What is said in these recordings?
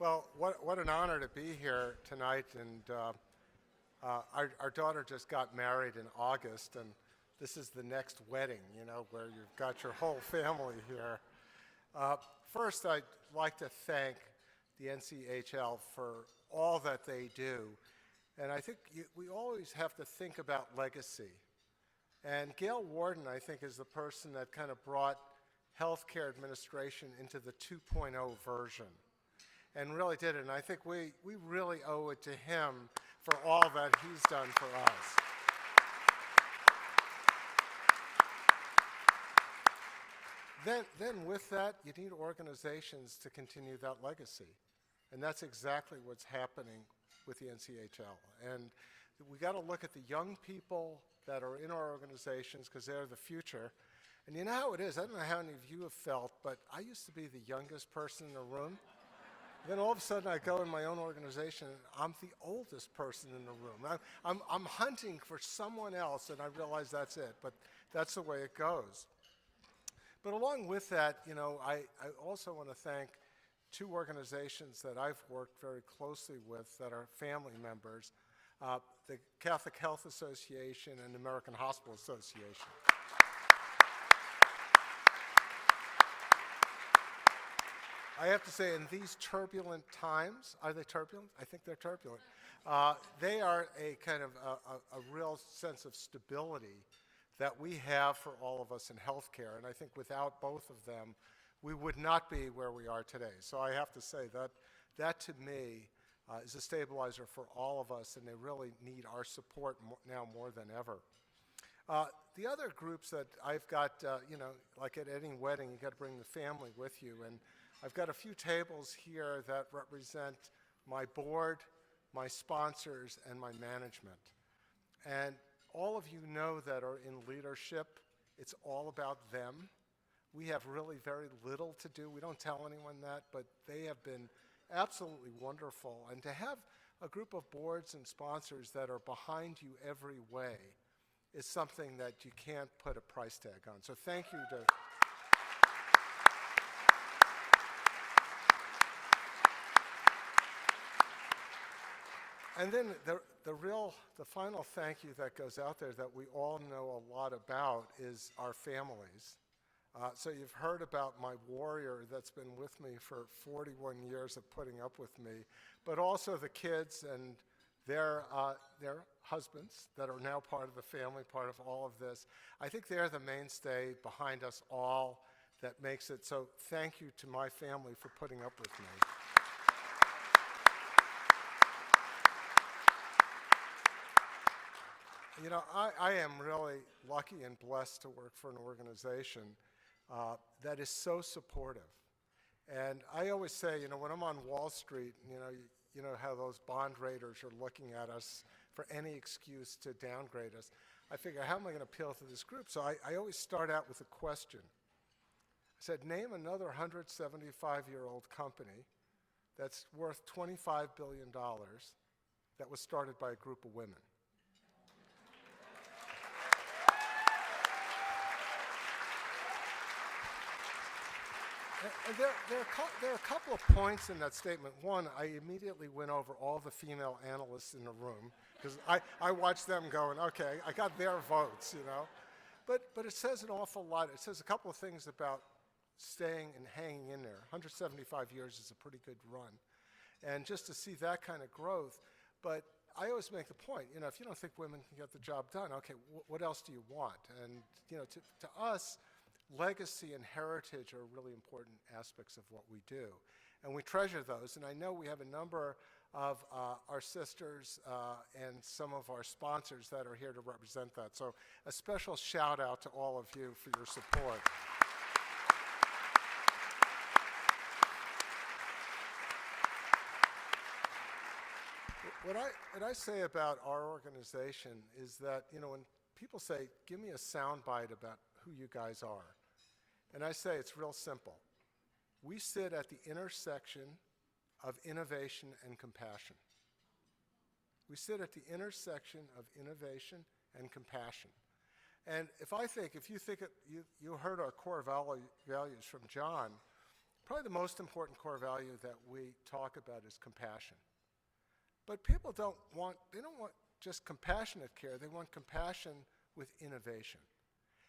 Well, what an honor to be here tonight, and our daughter just got married in August, and this is the next wedding, where you've got your whole family here. First, I'd like to thank the NCHL for all that they do, and I think we always have to think about legacy. And Gail Warden, I think, is the person that kind of brought healthcare administration into the 2.0 version, and really did it. And I think we really owe it to him for all that he's done for us. Then with that, you need organizations to continue that legacy. And that's exactly what's happening with the NCHL. And we got to look at the young people that are in our organizations because they're the future. And you know how it is. I don't know how many of you have felt, but I used to be the youngest person in the room. Then all of a sudden I go in my own organization and I'm the oldest person in the room. I'm hunting for someone else and I realize that's it, but that's the way it goes. But along with that, I also want to thank two organizations that I've worked very closely with that are family members, the Catholic Health Association and the American Hospital Association. I have to say, in these turbulent times, are they turbulent? I think they're turbulent. They are a kind of a real sense of stability that we have for all of us in healthcare. And I think without both of them, we would not be where we are today. So I have to say that to me is a stabilizer for all of us, and they really need our support now more than ever. The other groups that I've got, like at any wedding, you got to bring the family with you. And I've got a few tables here that represent my board, my sponsors, and my management. And all of you know that are in leadership, it's all about them. We have really very little to do. We don't tell anyone that, but they have been absolutely wonderful. And to have a group of boards and sponsors that are behind you every way is something that you can't put a price tag on. So thank you to... And then the final thank you that goes out there that we all know a lot about is our families. So you've heard about my warrior that's been with me for 41 years of putting up with me, but also the kids and their husbands that are now part of the family, part of all of this. I think they're the mainstay behind us all that makes it. So thank you to my family for putting up with me. I am really lucky and blessed to work for an organization that is so supportive. And I always say, when I'm on Wall Street, you know how those bond raters are looking at us for any excuse to downgrade us. I figure, how am I going to appeal to this group? So I always start out with a question. I said, name another 175-year-old company that's worth $25 billion that was started by a group of women. And there are a couple of points in that statement. One, I immediately went over all the female analysts in the room because I watched them going, okay, I got their votes, But it says an awful lot. It says a couple of things about staying and hanging in there. 175 years is a pretty good run. And just to see that kind of growth. But I always make the point, if you don't think women can get the job done, okay, what else do you want? And, to us, legacy and heritage are really important aspects of what we do. And we treasure those. And I know we have a number of our sisters and some of our sponsors that are here to represent that. So a special shout out to all of you for your support. What I say about our organization is that, when people say, give me a soundbite about who you guys are. And I say it's real simple. We sit at the intersection of innovation and compassion. We sit at the intersection of innovation and compassion. And if you heard our core values from John, Probably the most important core value that we talk about is compassion. But people don't want just compassionate care, they want compassion with innovation.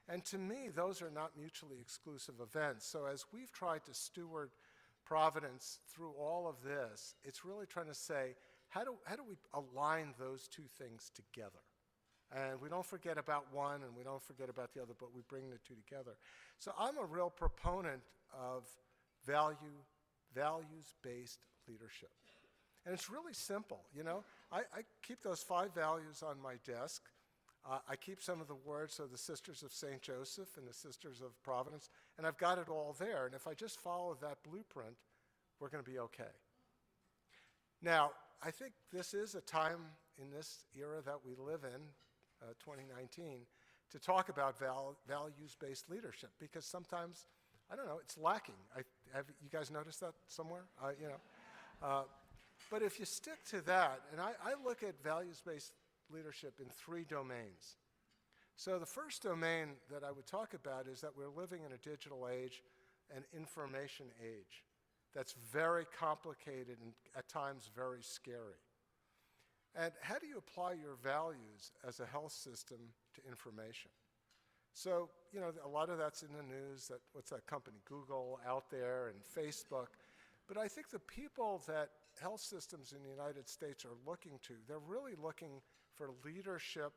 And to me, those are not mutually exclusive events. So as we've tried to steward Providence through all of this, it's really trying to say, how do we align those two things together? And we don't forget about one and we don't forget about the other, but we bring the two together. So I'm a real proponent of values-based leadership. And it's really simple, you know. I keep those 5 values on my desk. I keep some of the words of the Sisters of St. Joseph and the Sisters of Providence, and I've got it all there. And if I just follow that blueprint, we're going to be okay. Now, I think this is a time in this era that we live in, 2019, to talk about values-based leadership, because sometimes, I don't know, it's lacking. Have you guys noticed that somewhere? But if you stick to that, and I look at values-based leadership in 3 domains. So the first domain that I would talk about is that we're living in a digital age, an information age, that's very complicated and at times very scary. And how do you apply your values as a health system to information? So, you know, a lot of that's in the news, that what's that company, Google, out there, and Facebook. But I think the people that health systems in the United States are looking to, they're really looking for leadership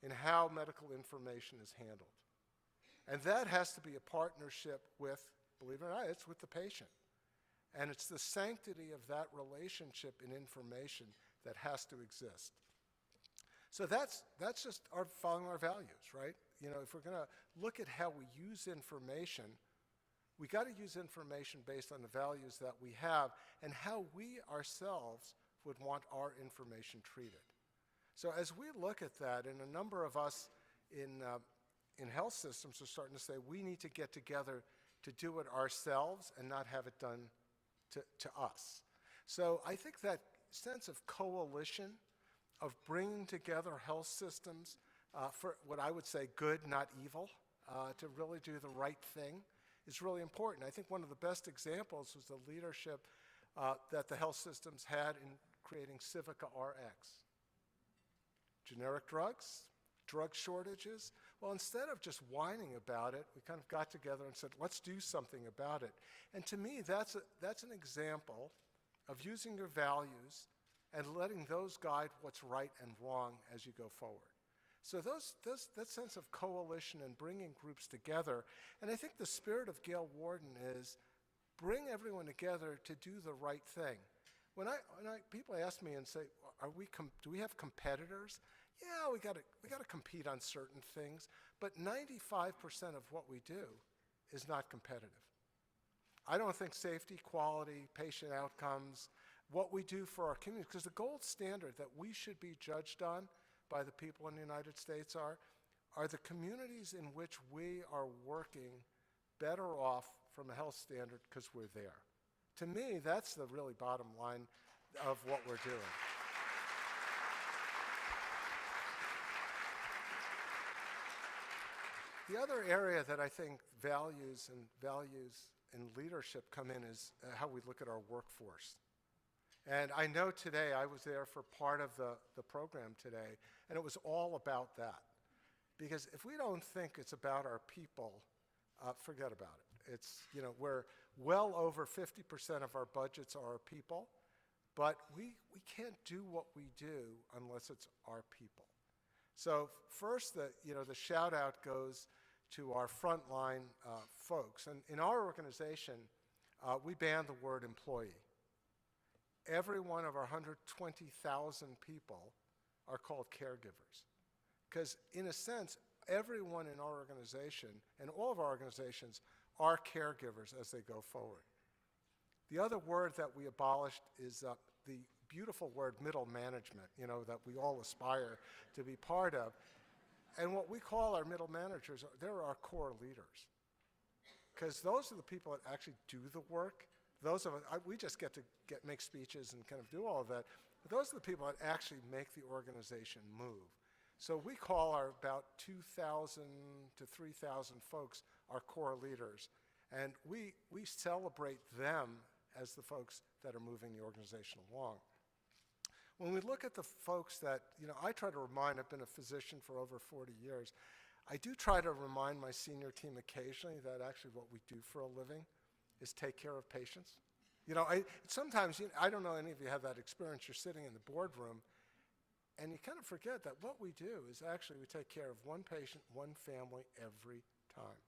in how medical information is handled. And that has to be a partnership with, believe it or not, it's with the patient. And it's the sanctity of that relationship in information that has to exist. So that's just following our values, right? You know, if we're going to look at how we use information, we got to use information based on the values that we have and how we ourselves would want our information treated. So as we look at that, and a number of us in health systems are starting to say we need to get together to do it ourselves and not have it done to us. So I think that sense of coalition, of bringing together health systems for what I would say good, not evil, to really do the right thing is really important. I think one of the best examples was the leadership that the health systems had in creating Civica RX. Generic drugs, drug shortages. Well, instead of just whining about it, we kind of got together and said, let's do something about it. And to me, that's an example of using your values and letting those guide what's right and wrong as you go forward. So that sense of coalition and bringing groups together, and I think the spirit of Gail Warden is bring everyone together to do the right thing. When people ask me and say, do we have competitors? Yeah, we got to compete on certain things, but 95% of what we do is not competitive. I don't think safety, quality, patient outcomes, what we do for our community, because the gold standard that we should be judged on by the people in the United States are the communities in which we are working better off from a health standard because we're there. To me, that's the really bottom line of what we're doing. The other area that I think values and leadership come in is how we look at our workforce. And I know today, I was there for part of the program today, and it was all about that. Because if we don't think it's about our people, forget about it. It's, you know, we're well over 50% of our budgets are our people, but we can't do what we do unless it's our people. So first, the shout out goes to our frontline folks. And in our organization, we ban the word employee. Every one of our 120,000 people are called caregivers. Because in a sense, everyone in our organization and all of our organizations are caregivers as they go forward. The other word that we abolished is the beautiful word middle management, that we all aspire to be part of. And what we call our middle managers, they're our core leaders. Because those are the people that actually do the work. Those of us, we just get to make speeches and kind of do all of that. But those are the people that actually make the organization move. So we call our about 2,000 to 3,000 folks our core leaders. And we celebrate them as the folks that are moving the organization along. When we look at the folks that, I try to remind, I've been a physician for over 40 years, I do try to remind my senior team occasionally that actually what we do for a living is take care of patients. Sometimes, I don't know any of you have that experience, you're sitting in the boardroom and you kind of forget that what we do is actually we take care of one patient, one family every time.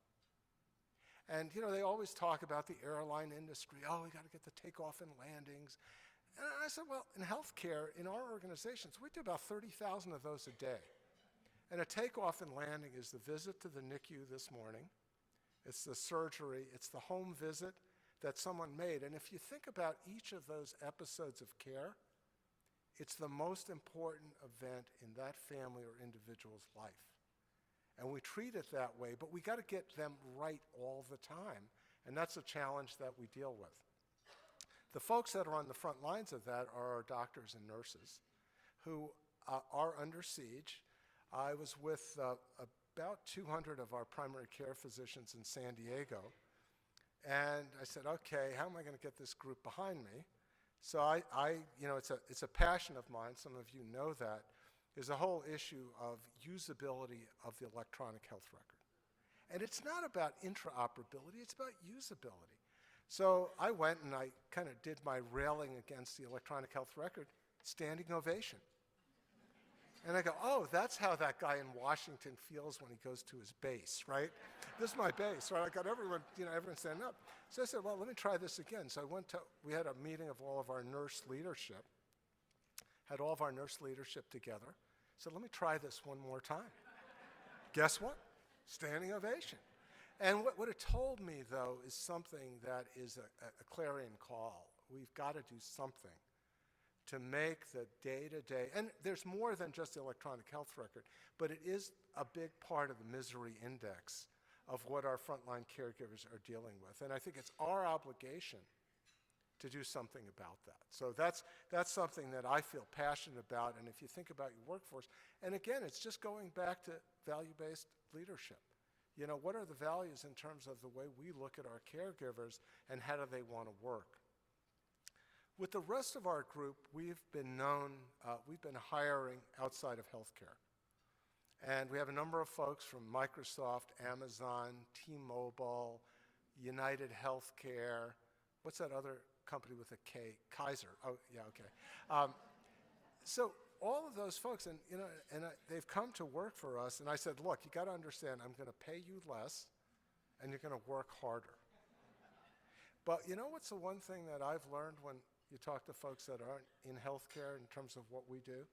And, they always talk about the airline industry. Oh, we got to get the takeoff and landings. And I said, well, in healthcare, in our organizations, we do about 30,000 of those a day. And a takeoff and landing is the visit to the NICU this morning. It's the surgery. It's the home visit that someone made. And if you think about each of those episodes of care, it's the most important event in that family or individual's life. And we treat it that way, but we got to get them right all the time. And that's a challenge that we deal with. The folks that are on the front lines of that are our doctors and nurses who are under siege. I was with about 200 of our primary care physicians in San Diego. And I said, okay, how am I going to get this group behind me? So it's a passion of mine, some of you know that, is the whole issue of usability of the electronic health record. And it's not about interoperability, it's about usability. So I went and I kind of did my railing against the electronic health record, standing ovation. And I go, oh, that's how that guy in Washington feels when he goes to his base, right? This is my base, right? I got everyone standing up. So I said, well, let me try this again. So we had a meeting of all of our nurse leadership, had all of our nurse leadership together. So let me try this one more time. Guess what? Standing ovation. And what it told me, though, is something that is a clarion call. We've got to do something to make the day-to-day, and there's more than just the electronic health record, but it is a big part of the misery index of what our frontline caregivers are dealing with. And I think it's our obligation to do something about that. So that's something that I feel passionate about. And if you think about your workforce, and again, it's just going back to value-based leadership. What are the values in terms of the way we look at our caregivers and how do they want to work? With the rest of our group, we've been hiring outside of healthcare. And we have a number of folks from Microsoft, Amazon, T-Mobile, United Healthcare. What's that other company with a K? Kaiser. Oh, yeah, okay. So all of those folks, they've come to work for us. And I said, look, you got to understand, I'm going to pay you less, and you're going to work harder. But what's the one thing that I've learned when you talk to folks that aren't in healthcare in terms of what we do?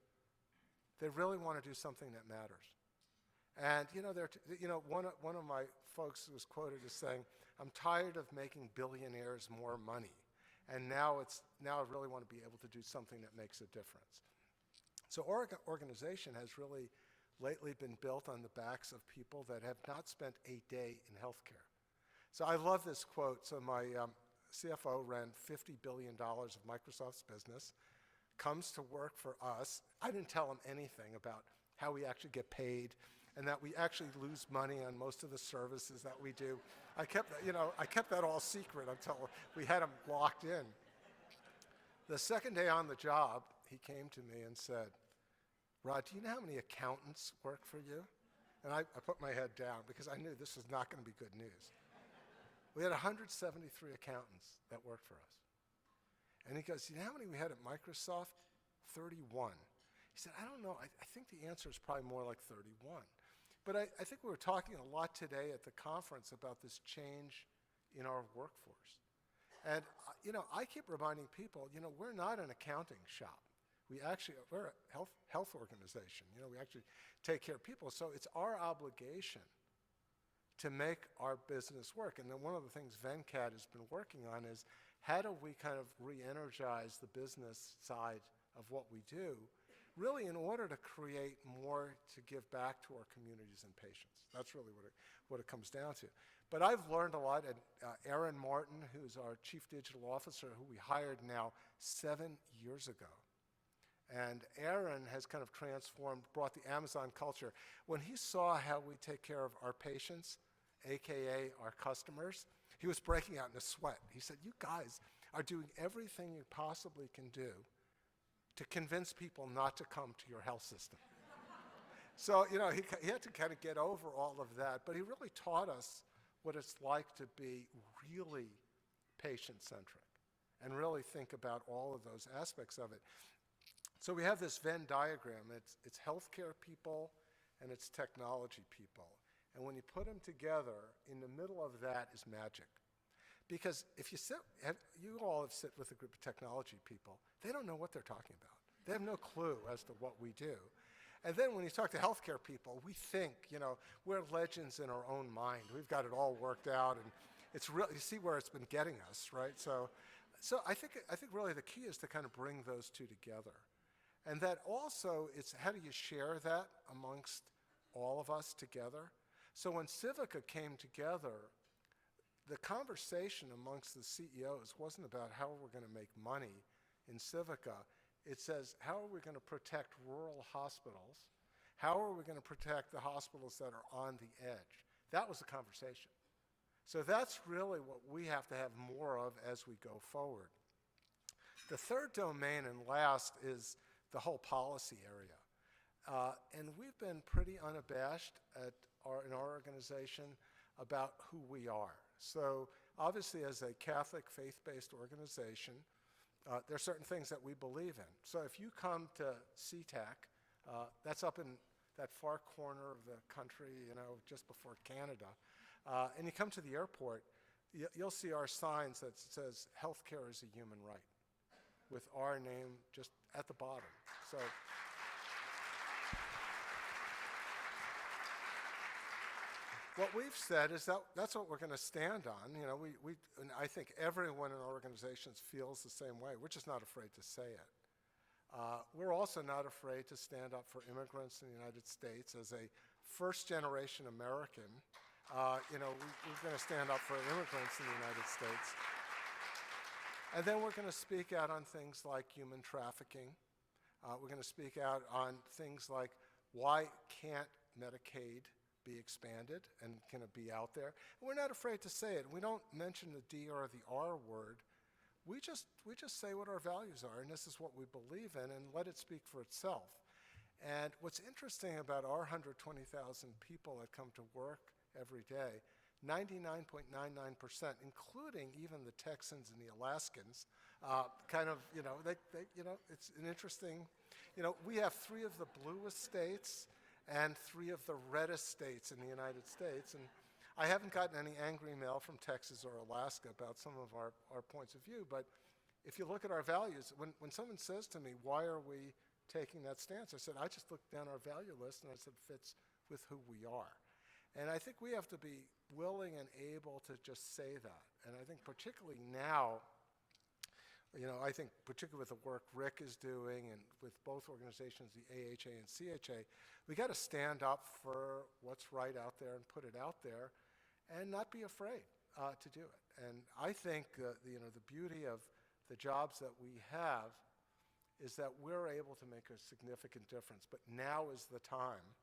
They really want to do something that matters. And one of my folks was quoted as saying, "I'm tired of making billionaires more money, and now I really want to be able to do something that makes a difference." So our organization has really lately been built on the backs of people that have not spent a day in healthcare. So I love this quote. So my CFO ran $50 billion of Microsoft's business, comes to work for us. I didn't tell him anything about how we actually get paid and that we actually lose money on most of the services that we do. I kept that all secret until we had him locked in. The second day on the job, he came to me and said, "Rod, do you know how many accountants work for you?" And I put my head down because I knew this was not going to be good news. We had 173 accountants that worked for us. And he goes, "You know how many we had at Microsoft?" 31. He said, "I don't know. I think the answer is probably more like 31. But I think we were talking a lot today at the conference about this change in our workforce. And, I keep reminding people, we're not an accounting shop. We're a health organization. We actually take care of people. So it's our obligation to make our business work. And then one of the things Venkat has been working on is how do we kind of re-energize the business side of what we do, really in order to create more to give back to our communities and patients. That's really what it comes down to. But I've learned a lot, and Aaron Martin, who's our Chief Digital Officer, who we hired now 7 years ago. And Aaron has kind of brought the Amazon culture. When he saw how we take care of our patients, AKA our customers, He was breaking out in a sweat. He said, you guys are doing everything you possibly can do to convince people not to come to your health system. So, he had to kind of get over all of that, but he really taught us what it's like to be really patient-centric and really think about all of those aspects of it. So we have this Venn diagram. It's healthcare people and it's technology people. And when you put them together, in the middle of that is magic. Because if you all have sit with a group of technology people, they don't know what they're talking about. They have no clue as to what we do. And then when you talk to healthcare people, we think, we're legends in our own mind. We've got it all worked out, and it's real. You see where it's been getting us, right? So I think really the key is to kind of bring those two together. And that also, it's how do you share that amongst all of us together? So when Civica came together, the conversation amongst the CEOs wasn't about how we're going to make money in Civica. It says, how are we going to protect rural hospitals? How are we going to protect the hospitals that are on the edge? That was the conversation. So that's really what we have to have more of as we go forward. The third domain and last is the whole policy area. And we've been pretty unabashed in our organization about who we are. So obviously as a Catholic faith-based organization, there are certain things that we believe in. So if you come to SeaTac, that's up in that far corner of the country, just before Canada, and you come to the airport, you'll see our signs that says healthcare is a human right, with our name just at the bottom. So what we've said is that's what we're going to stand on. And I think everyone in our organizations feels the same way. We're just not afraid to say it. We're also not afraid to stand up for immigrants in the United States. As a first-generation American, we're going to stand up for immigrants in the United States. And then we're going to speak out on things like human trafficking. We're going to speak out on things like why can't Medicaid be expanded and can it be out there? And we're not afraid to say it. We don't mention the D or the R word. We just say what our values are, and this is what we believe in, and let it speak for itself. And what's interesting about our 120,000 people that come to work every day, 99.99%, including even the Texans and the Alaskans, it's an interesting, we have 3 of the bluest states and 3 of the reddest states in the United States. And I haven't gotten any angry mail from Texas or Alaska about some of our points of view, but if you look at our values, when someone says to me, why are we taking that stance? I said, I just looked down our value list and I said, fits with who we are. And I think we have to be willing and able to just say that. And I think particularly now, I think particularly with the work Rick is doing and with both organizations, the AHA and CHA, we got to stand up for what's right out there and put it out there and not be afraid to do it. And I think the beauty of the jobs that we have is that we're able to make a significant difference. But now is the time.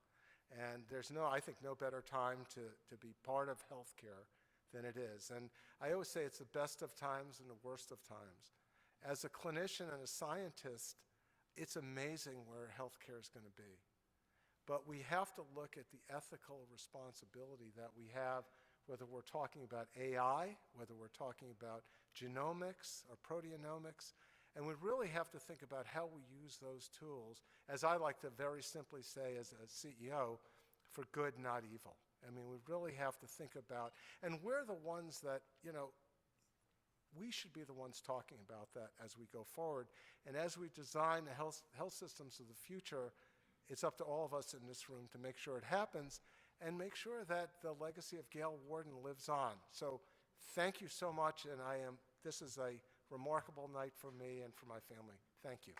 And there's I think no better time to be part of healthcare than it is. And I always say it's the best of times and the worst of times. As a clinician and a scientist, it's amazing where healthcare is going to be. But we have to look at the ethical responsibility that we have, whether we're talking about AI, whether we're talking about genomics or proteomics, and we really have to think about how we use those tools, as I like to very simply say as a CEO, for good, not evil. I mean, we really have to think about, and we're the ones that, we should be the ones talking about that as we go forward. And as we design the health systems of the future, it's up to all of us in this room to make sure it happens and make sure that the legacy of Gail Warden lives on. So thank you so much, and this is a remarkable night for me and for my family. Thank you.